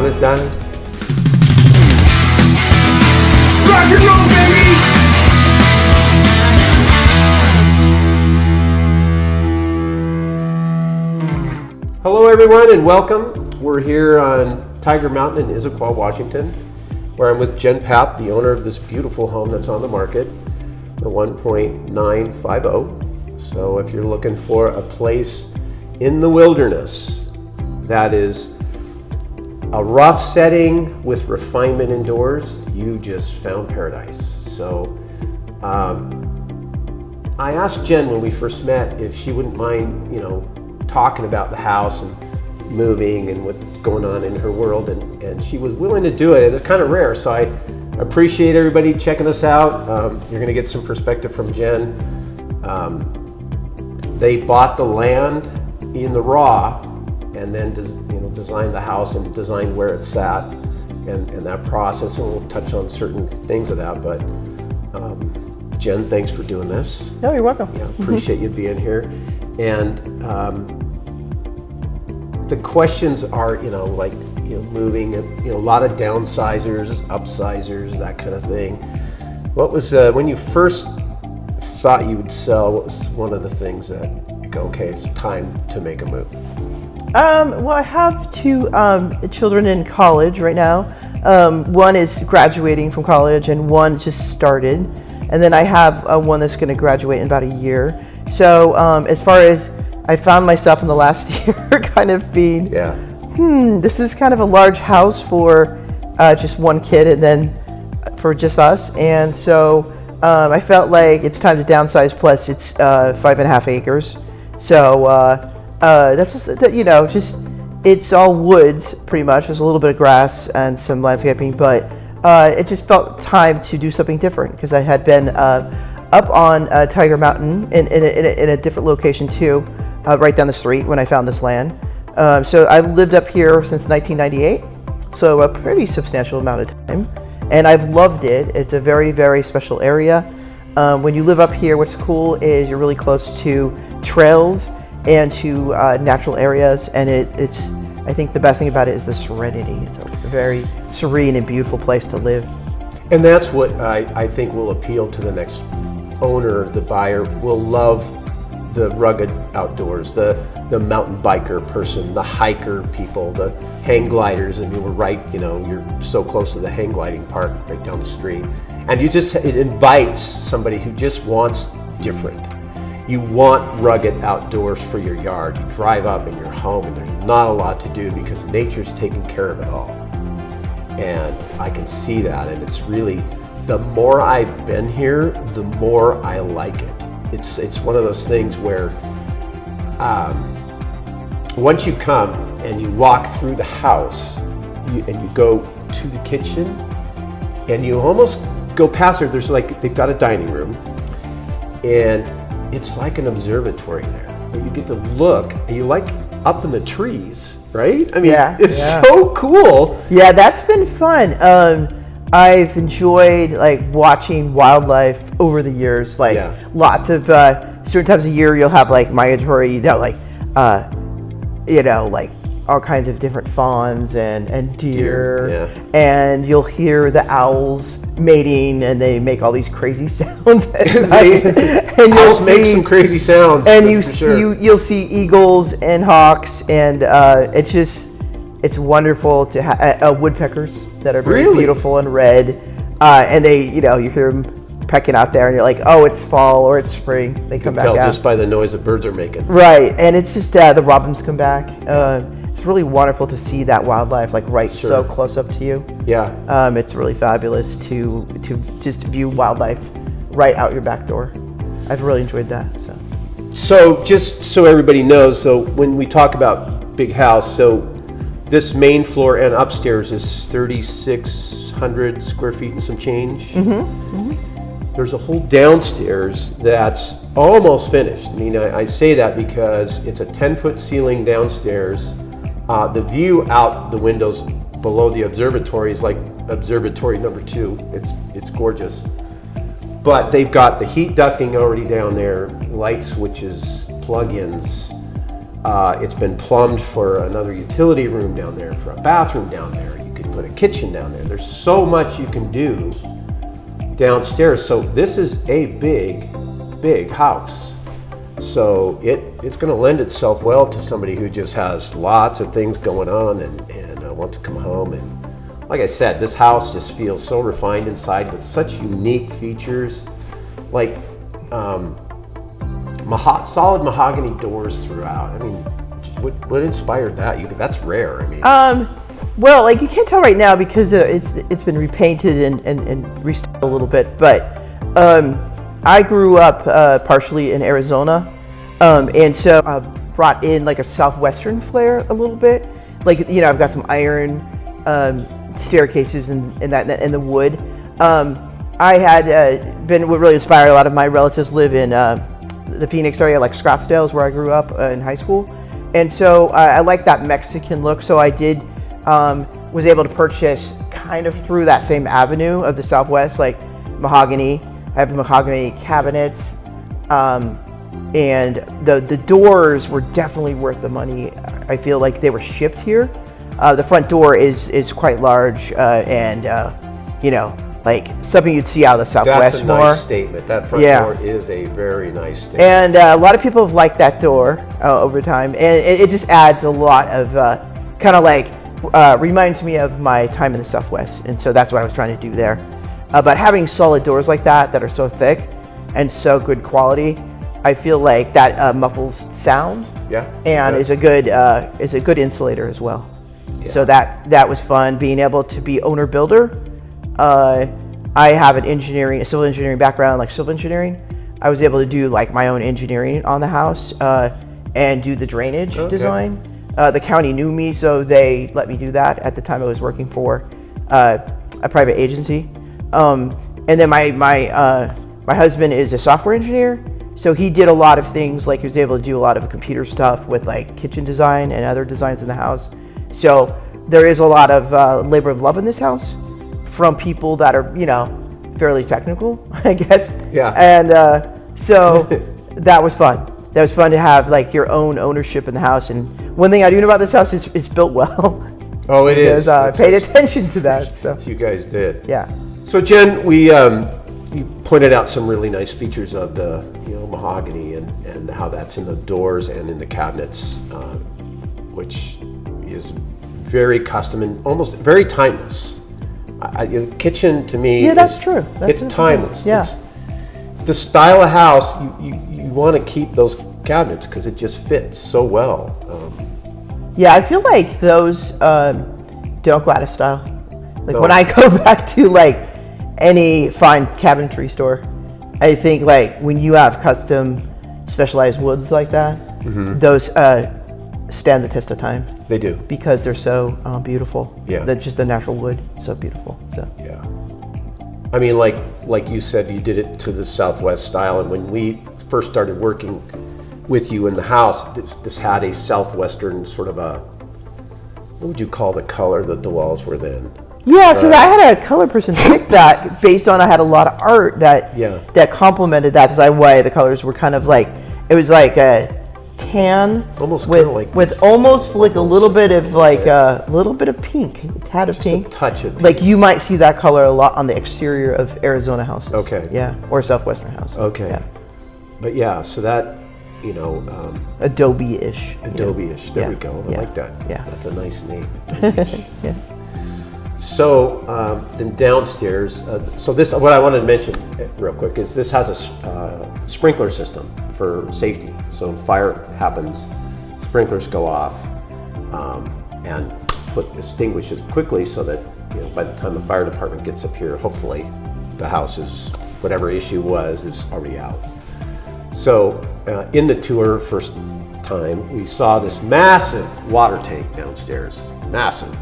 this done? Rock and roll, baby! Hello everyone and welcome. We're here on Tiger Mountain in Issaquah, Washington, where I'm with Jen Papp, the owner of this beautiful home that's on the market, the 1.950. So if you're looking for a place in the wilderness that is a rough setting with refinement indoors, you just found paradise. So I asked Jen when we first met if she wouldn't mind, talking about the house and moving and what's going on in her world, and she was willing to do it. It's kind of rare, so I appreciate everybody checking us out. You're going to get some perspective from Jen. They bought the land in the raw and then designed the house and designed where it's at and that process, and we'll touch on certain things of that. But Jen, thanks for doing this. No, you're welcome. Yeah, appreciate you being here. And the questions are, moving, a lot of downsizers, upsizers, that kind of thing. What was, when you first thought you would sell, what was one of the things that you go, okay, it's time to make a move? Well, I have two children in college right now. One is graduating from college and one just started. And then I have one that's going to graduate in about a year. So as far as I found myself in the last year kind of being, this is kind of a large house for just one kid and then for just us. And so I felt like it's time to downsize, plus it's 5.5 acres. So that's just, just, it's all woods pretty much. There's a little bit of grass and some landscaping, but it just felt time to do something different because I had been up on Tiger Mountain in a different location too, right down the street when I found this land. So I've lived up here since 1998, so a pretty substantial amount of time, and I've loved it. It's a very, very special area. When you live up here, what's cool is you're really close to trails and to natural areas, and it's I think the best thing about it is the serenity. It's a very serene and beautiful place to live. And that's what I think will appeal to the next owner, the buyer, will love the rugged outdoors, the mountain biker person, the hiker people, the hang gliders, and you were right, you're so close to the hang gliding park right down the street. And it invites somebody who just wants different. You want rugged outdoors for your yard. You drive up and you're home and there's not a lot to do because nature's taking care of it all. And I can see that, and it's really, the more I've been here, the more I like it. It's one of those things where once you come and you walk through the house and you go to the kitchen and you almost go past there, they've got a dining room and it's like an observatory there where you get to look and you like up in the trees, right? I mean, it's so cool. Yeah, that's been fun. I've enjoyed watching wildlife over the years. Lots of certain times of year, you'll have migratory, all kinds of different fawns and deer. And you'll hear the owls mating, and they make all these crazy sounds at night. And owls make some crazy sounds. And you'll see eagles and hawks, and it's wonderful to have woodpeckers that are very beautiful and red, and they, you hear them pecking out there, and you're like, oh, it's fall or it's spring. They come back out. Just by the noise that birds are making. Right, and it's just the robins come back. It's really wonderful to see that wildlife so close up to you. Yeah. It's really fabulous to just view wildlife right out your back door. I've really enjoyed that. So just so everybody knows, so when we talk about big house, so this main floor and upstairs is 3,600 square feet and some change. There's a whole downstairs that's almost finished. I mean, I say that because it's a 10-foot ceiling downstairs. The view out the windows below the observatory is like observatory number 2. It's gorgeous. But they've got the heat ducting already down there, light switches, plug-ins, It's been plumbed for another utility room down there, for a bathroom down there. You could put a kitchen down there. There's so much you can do downstairs. So this is a big house. So it's going to lend itself well to somebody who just has lots of things going on and wants to come home. And like I said, this house just feels so refined inside with such unique features, like solid mahogany doors throughout. I mean, what inspired that? That's rare. I mean, well, like you can't tell right now because it's been repainted and restored a little bit, but I grew up partially in Arizona, and so I brought in like a southwestern flair a little bit. Like, you know, I've got some iron staircases and the wood. I had been really inspired. A lot of my relatives live in the Phoenix area, like Scottsdale is where I grew up in high school, and so I like that Mexican look. So I was able to purchase kind of through that same avenue of the Southwest, like mahogany. I have mahogany cabinets, and the doors were definitely worth the money. I feel like they were shipped here. The front door is quite large, and you know, like something you'd see out of the Southwest. That's a nice statement. That front door is a very nice statement. And a lot of people have liked that door over time, and it just adds a lot of kind of like reminds me of my time in the Southwest, and so that's what I was trying to do there. But having solid doors like that are so thick and so good quality, I feel like that muffles sound. Yeah. And is a good insulator as well. Yeah. So that was fun, being able to be owner builder. I have a civil engineering background, like civil engineering. I was able to do like my own engineering on the house and do the drainage design. The county knew me, so they let me do that. At the time, I was working for a private agency. And then my husband is a software engineer, so he did a lot of things, like he was able to do a lot of computer stuff with like kitchen design and other designs in the house. So there is a lot of labor of love in this house from people that are, you know, fairly technical, I guess. Yeah. And so that was fun. That was fun to have like your own ownership in the house. And one thing I do know about this house is it's built well. Oh, it is. Because I paid attention to that. So you guys did. Yeah. So Jen, you pointed out some really nice features of the mahogany and how that's in the doors and in the cabinets, which is very custom and almost very timeless. The kitchen to me, that's true. It's timeless. Yeah. It's the style of house you want to keep those cabinets because it just fits so well. Yeah, I feel like those don't go out of style. Like No. when I go back to like any fine cabinetry store, I think like when you have custom specialized woods like that, those stand the test of time. They do. Because they're so beautiful. Yeah. That's just the natural wood, so beautiful. So. Yeah. I mean, like you said, you did it to the Southwest style, and when we first started working with you in the house, this had a Southwestern sort of what would you call the color that the walls were then? Yeah, so I had a color person pick that based on I had a lot of art that complemented that. That's why the colors were kind of like, it was like a tan almost with almost like a little bit of like a little bit of pink, a tad of pink, a touch of pink. Like you might see that color a lot on the exterior of Arizona houses. Okay. Yeah, or Southwestern houses. Okay. Yeah. But yeah, so that Adobe-ish. Adobe-ish. There Yeah. we go. I Yeah. like that. Yeah. That's a nice name. Adobe-ish. Yeah. So then downstairs, so this, what I wanted to mention real quick is this has a sprinkler system for safety. So fire happens, sprinklers go off, and extinguishes quickly so that by the time the fire department gets up here, hopefully the house whatever issue is already out. So in the tour first time, we saw this massive water tank downstairs, massive.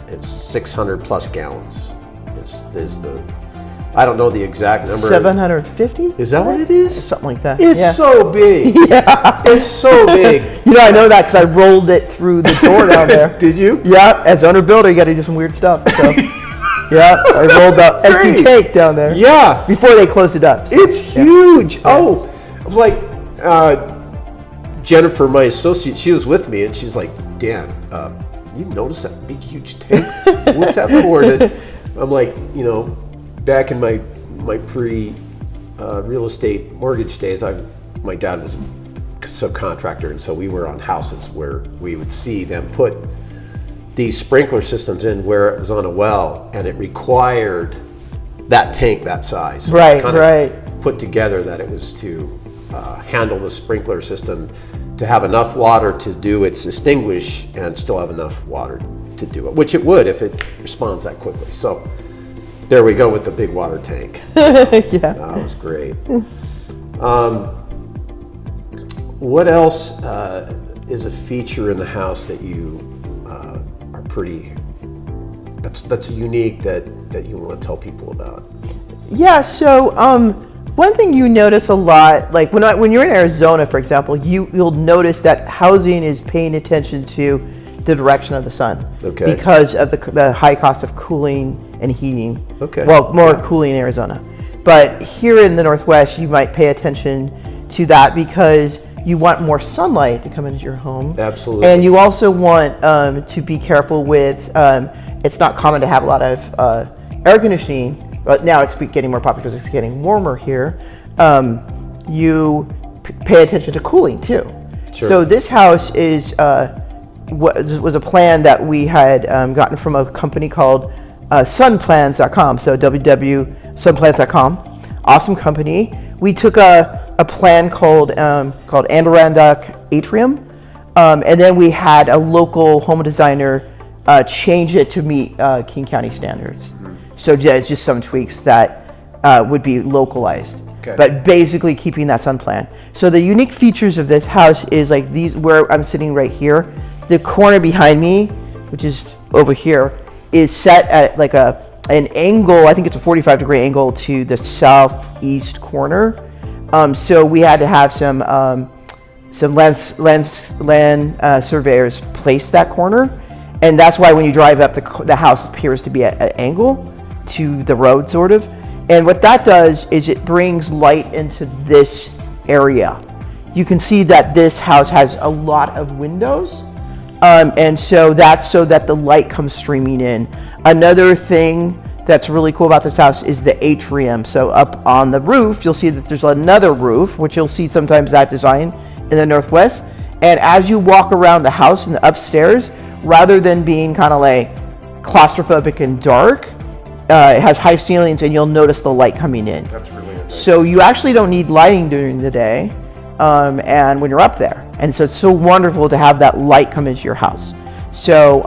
It's 600 plus gallons. I don't know the exact number. 750? Is that what it is? Something like that. It's yeah. so big. Yeah. It's so big. I know that because I rolled it through the door down there. Did you? Yeah. As owner builder, you got to do some weird stuff. So, yeah, I rolled the empty tank down there. Yeah. Before they closed it up. So, it's huge. Yeah. Oh, I was like, Jennifer, my associate, she was with me, and she's like, Dan, you notice that big, huge tank? What's that for? And I'm like, back in my real estate mortgage days, my dad was a subcontractor, and so we were on houses where we would see them put these sprinkler systems in where it was on a well, and it required that tank that size. So Right, it kind right. of put together that it was to handle the sprinkler system, to have enough water to do its extinguish and still have enough water to do it, which it would if it responds that quickly. So there we go with the big water tank. Yeah. That was great. What else is a feature in the house that you are pretty, that's unique that you want to tell people about? Yeah, so one thing you notice a lot, like when you're in Arizona, for example, you'll notice that housing is paying attention to the direction of the sun. Okay. Because of the high cost of cooling and heating. Okay. Well, more cooling in Arizona. But here in the Northwest, you might pay attention to that because you want more sunlight to come into your home. Absolutely. And you also want to be careful with, it's not common to have a lot of air conditioning, but now it's getting more popular because it's getting warmer here. You pay attention to cooling too. Sure. So this house is was a plan that we had gotten from a company called sunplans.com. So www.sunplans.com. Awesome company. We took a plan called Adirondack Atrium, and then we had a local home designer change it to meet King County standards. So it's just some tweaks that would be localized. Okay. But basically keeping that sun plan. So the unique features of this house is like these, where I'm sitting right here, the corner behind me, which is over here, is set at like an angle, I think it's a 45-degree angle to the southeast corner. So we had to have some land surveyors place that corner. And that's why when you drive up, the house appears to be at an angle to the road, sort of. And what that does is it brings light into this area. You can see that this house has a lot of windows. And so that's so that the light comes streaming in. Another thing that's really cool about this house is the atrium. So up on the roof, you'll see that there's another roof, which you'll see sometimes that design in the Northwest. And as you walk around the house and the upstairs, rather than being kind of like claustrophobic and dark, it has high ceilings and you'll notice the light coming in. That's really interesting. So you actually don't need lighting during the day and when you're up there. And so it's so wonderful to have that light come into your house. So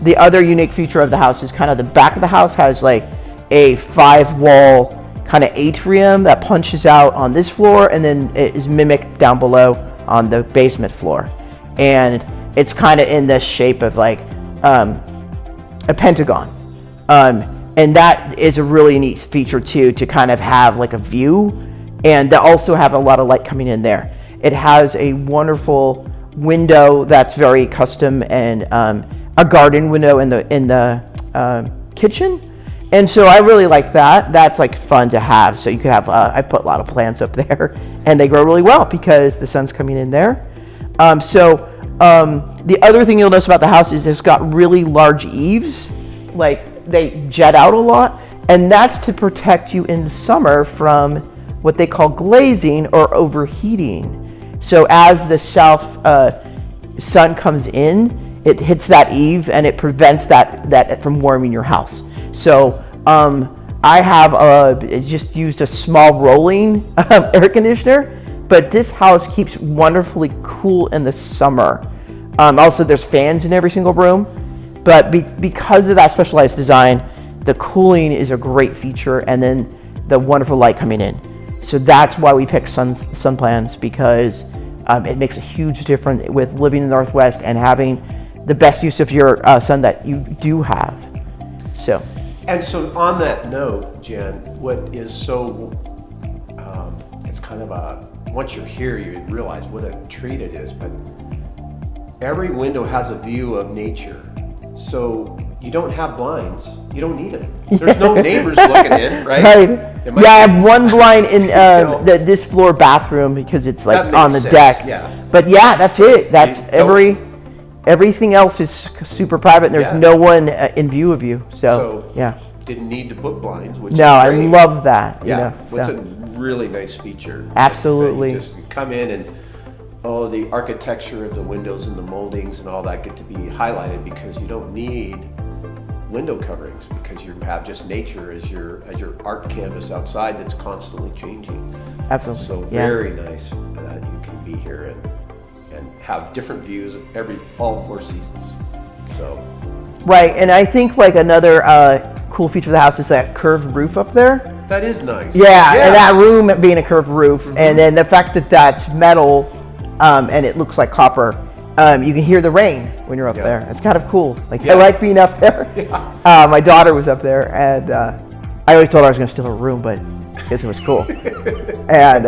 the other unique feature of the house is kind of the back of the house has like a 5-wall kind of atrium that punches out on this floor and then it is mimicked down below on the basement floor. And it's kind of in this shape of like a pentagon. And that is a really neat feature too, to kind of have like a view, and to also have a lot of light coming in there. It has a wonderful window that's very custom, and a garden window in the kitchen. And so I really like that. That's like fun to have. So you could have, I put a lot of plants up there and they grow really well because the sun's coming in there. The other thing you'll notice about the house is it's got really large eaves, like they jet out a lot, and that's to protect you in the summer from what they call glazing or overheating. So as the sun comes in, it hits that eave and it prevents that from warming your house. So I have just used a small rolling air conditioner, but this house keeps wonderfully cool in the summer. Also, there's fans in every single room, but because of that specialized design, the cooling is a great feature, and then the wonderful light coming in. So that's why we pick sun plans, because it makes a huge difference with living in the Northwest and having the best use of your sun that you do have. So. And so on that note, Jen, what is so, it's kind of once you're here, you realize what a treat it is, but every window has a view of nature. So you don't have blinds, you don't need them. There's no neighbors looking in, right? Right. Yeah, I have one blind in this floor bathroom because it's like on the sense, deck. yeah. But yeah, that's it. That's Don't- everything else is super private. And there's Yeah. no one in view of you. So yeah. Didn't need to book blinds, which No, is I great. love that. Yeah, You know, what's so. a really nice feature. Absolutely. You just come in and the architecture of the windows and the moldings and all that get to be highlighted because you don't need window coverings because you have just nature as your art canvas outside that's constantly changing. Absolutely. So Yeah. very nice that you can be here and have different views all 4 seasons. So Right, and I think like another cool feature of the house is that curved roof up there. that is nice. Yeah, and that room being a curved roof, and then the fact that that's metal and it looks like copper, you can hear the rain when you're up there. It's kind of cool. Like I like being up there. My daughter was up there, and I always told her I was going to steal her room, but I guess it was cool. And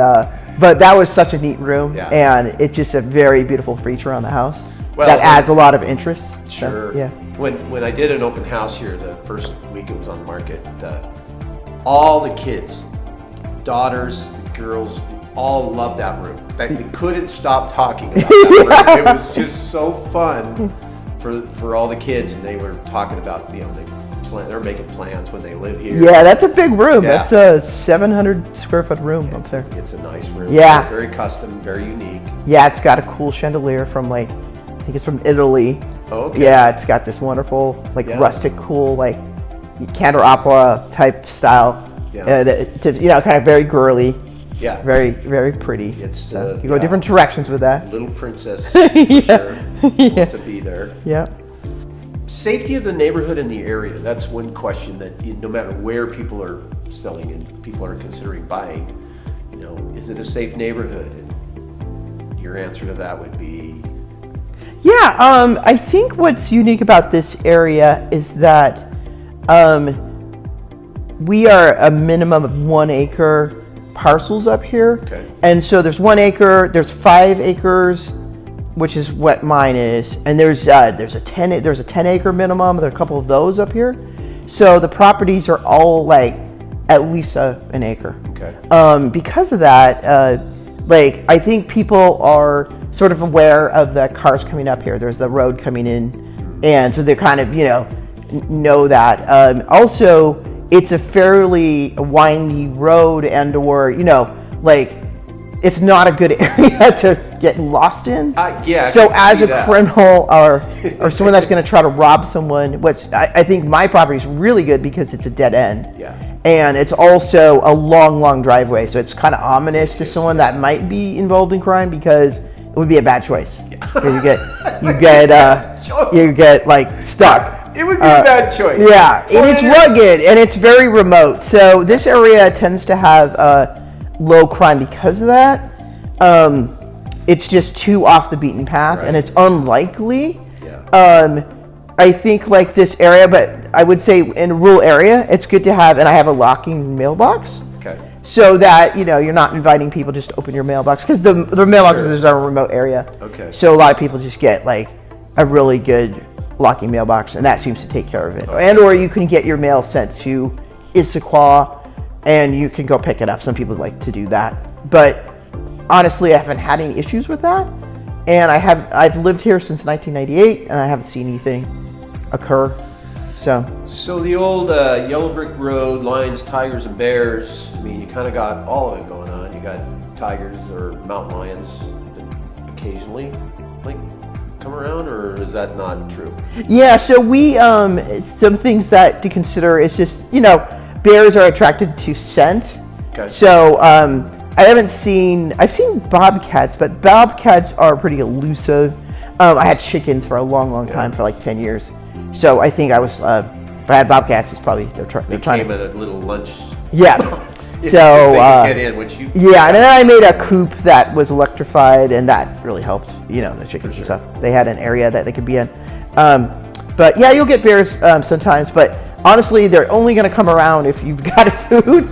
but that was such a neat room, and it's just a very beautiful feature on the house that adds a lot of interest. Sure. So, yeah. When I did an open house here, the first week it was on the market, all the kids, daughters, girls, all loved that room. They couldn't stop talking about that room. It was just so fun for all the kids, and they were talking about they're making plans when they live here. Yeah, that's a big room. Yeah. That's a 700 square foot room up there. It's a nice room. Yeah. Very custom, very unique. Yeah, it's got a cool chandelier from I think it's from Italy. Oh, okay. Yeah, it's got this wonderful, rustic, cool, candelabra type style. Yeah. Kind of very girly. Yeah. Very, very pretty. It's you go different directions with that. Little princess, for sure, to be there. Yeah. Safety of the neighborhood and the area, that's one question that no matter where people are selling and people are considering buying, is it a safe neighborhood? And your answer to that would be? Yeah, I think what's unique about this area is that we are a minimum of 1 acre parcels up here. Okay. And so there's 1 acre, there's 5 acres, which is what mine is, and there's a 10 acre minimum. There are a couple of those up here, so the properties are all at least an acre. Okay. Because of that, I think people are sort of aware of the cars coming up here. There's the road coming in, and so they kind of know that. Also, it's a fairly windy road, and/or it's not a good area to get lost in. Yeah. So as a criminal or someone that's going to try to rob someone, which I think my property is really good because it's a dead end. Yeah. And it's also a long, long driveway. So it's kind of ominous to someone that might be involved in crime because it would be a bad choice. Because you get stuck. It would be a bad choice. Yeah, and it's rugged and it's very remote. So this area tends to have low crime because of that. It's just too off the beaten path, and it's unlikely. Yeah. I think this area, but I would say in a rural area, it's good to have, and I have a locking mailbox. Okay. So that you're not inviting people just to open your mailbox because the mailboxes are a remote area. Okay. So a lot of people just get a really good locking mailbox, and that seems to take care of it. Okay. And or you can get your mail sent to Issaquah, and you can go pick it up. Some people like to do that, but honestly, I haven't had any issues with that. And I've lived here since 1998, and I haven't seen anything occur. So the old yellow brick road, lions, tigers, and bears. I mean, you kind of got all of it going on. You got tigers or mountain lions that occasionally come around, or is that not true? Yeah. So we some things that to consider is just bears are attracted to scent. Okay. So I've seen bobcats, but bobcats are pretty elusive. I had chickens for a long, long time, for 10 years. So I think if I had bobcats, it's probably they're trying came at a little lunch. Yeah. If So they could get in, which you. yeah, and then I made a coop that was electrified, and that really helped. The chickens and stuff. They had an area that they could be in. But yeah, you'll get bears sometimes, but honestly, they're only going to come around if you've got food,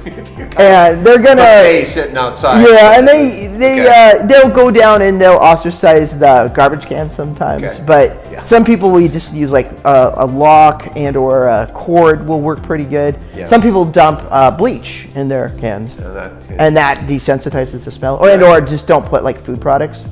and they're going to sitting outside. Yeah, and they'll go down and they'll ostracize the garbage cans sometimes. Okay. But some people will just use a lock and or a cord will work pretty good. Yeah. Some people dump bleach in their cans, and that desensitizes the smell. Or just don't put food products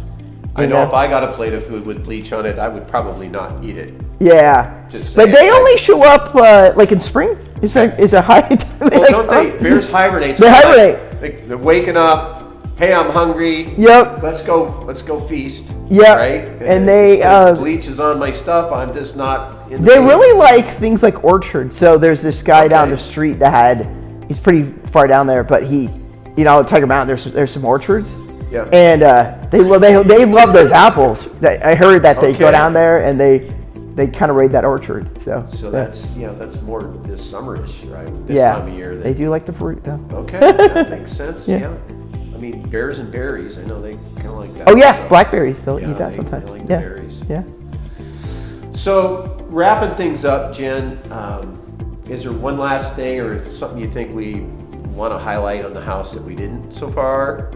I know if I got a plate of food with bleach on it, I would probably not eat it. Yeah. Just but saying, they like- only show up like in spring. Is a high time? Well, don't they? Bears hibernate. They hibernate. They're waking up. Hey, I'm hungry. Yep. Let's go feast. Yep. Right. And they bleach is on my stuff. I'm just not. In the They mood. really like things like orchards. So there's this guy down Okay. the street that he's pretty far down there, but Tiger Mountain, there's some orchards. Yeah. And they love those apples. I heard that they go Okay. down there and they kind of raid that orchard. So that's more this summerish, right? This yeah, time of year. they do like the fruit though. Okay, that makes sense. Yeah. Yeah. I mean, bears and berries. I know they kind of like that. Oh yeah, so- blackberries. They'll Yeah, eat that they sometimes. like the Yeah. berries. Yeah. So wrapping things up, Jen, is there one last thing or something you think we want to highlight on the house that we didn't so far?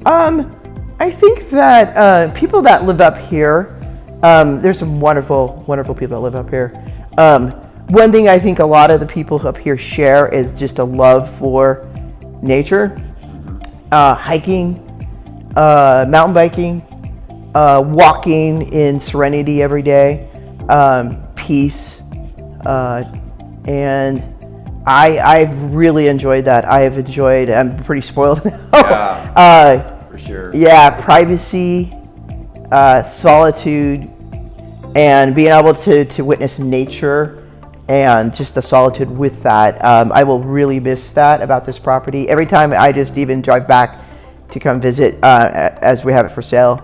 I think that people that live up here, there's some wonderful, wonderful people that live up here. One thing I think a lot of the people up here share is just a love for nature, hiking, mountain biking, walking in serenity every day, peace, and I've really enjoyed that. I'm pretty spoiled now. Yeah. For sure. Yeah, privacy, solitude, and being able to witness nature and just the solitude with that. I will really miss that about this property. Every time I just even drive back to come visit as we have it for sale,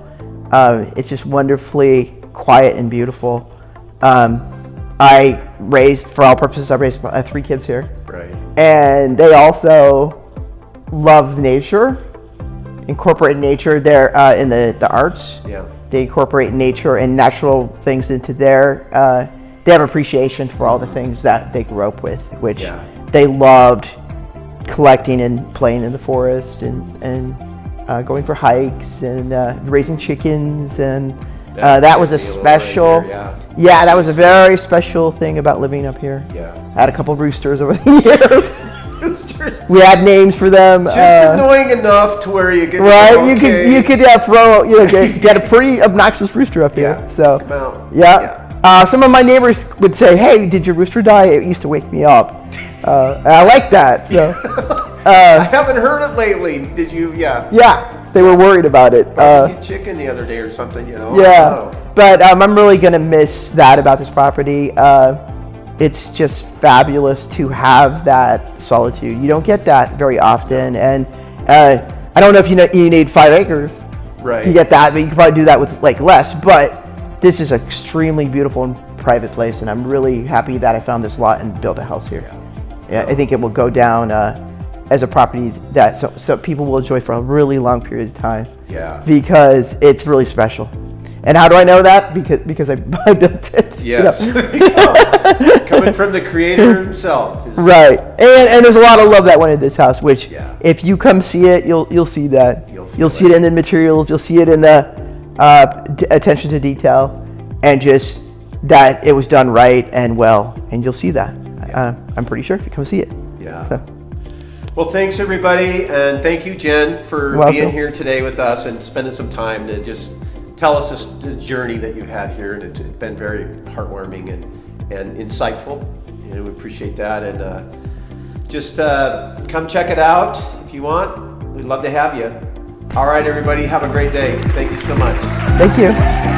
it's just wonderfully quiet and beautiful. For all purposes, I raised 3 kids here. Right. And they also love nature, incorporate nature there in the arts. Yeah. They incorporate nature and natural things into their, they have appreciation for all the things that they grew up with, which Yeah. they loved collecting and playing in the forest and going for hikes and raising chickens. And that was a Deal right special, there, yeah, that was a very special thing about living up here. Yeah. I had a couple roosters over the years. Roosters. We had names for them. Just annoying enough to where you get Right, okay. you could get a pretty obnoxious rooster up here. Yeah, So come out. yeah. Some of my neighbors would say, "Hey, did your rooster die?" It used to wake me up. And I like that. So I haven't heard it lately. Did you? Yeah. yeah, they were worried about it. Did chicken the other day or something, you know? Yeah, but I'm really gonna miss that about this property. It's just fabulous to have that solitude. You don't get that very often, and I don't know if you need 5 acres Right. to get that, but you could probably do that with like less. But this is an extremely beautiful and private place, and I'm really happy that I found this lot and built a house here. Yeah, I think it will go down as a property that so people will enjoy for a really long period of time. Yeah. Because it's really special. And how do I know that? Because I built it. Yes. Coming from the creator himself. Right. And there's a lot of love that went into this house, which Yeah. if you come see it, you'll see that. You'll see it in the materials. You'll see it in the attention to detail, and just that it was done right and well. And you'll see that. I'm pretty sure if you come see it. Yeah. So, Well, thanks everybody, and thank you, Jen, for You're welcome. being here today with us and spending some time to just tell us the journey that you've had here, and it's been very heartwarming and insightful, and we appreciate that. And just come check it out if you want. We'd love to have you. All right, everybody, have a great day. Thank you so much. thank you.